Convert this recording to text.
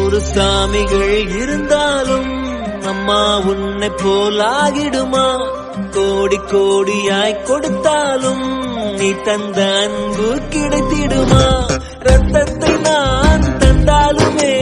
100 சாமிகள் இருந்தாலும் அம்மா உன்னை போலாகிடுமா? கோடி கோடியாய் கொடுத்தாலும் நீ தந்த அன்பு கிடைத்திடுமா? ரத்தத்தை நான் தந்தாலுமே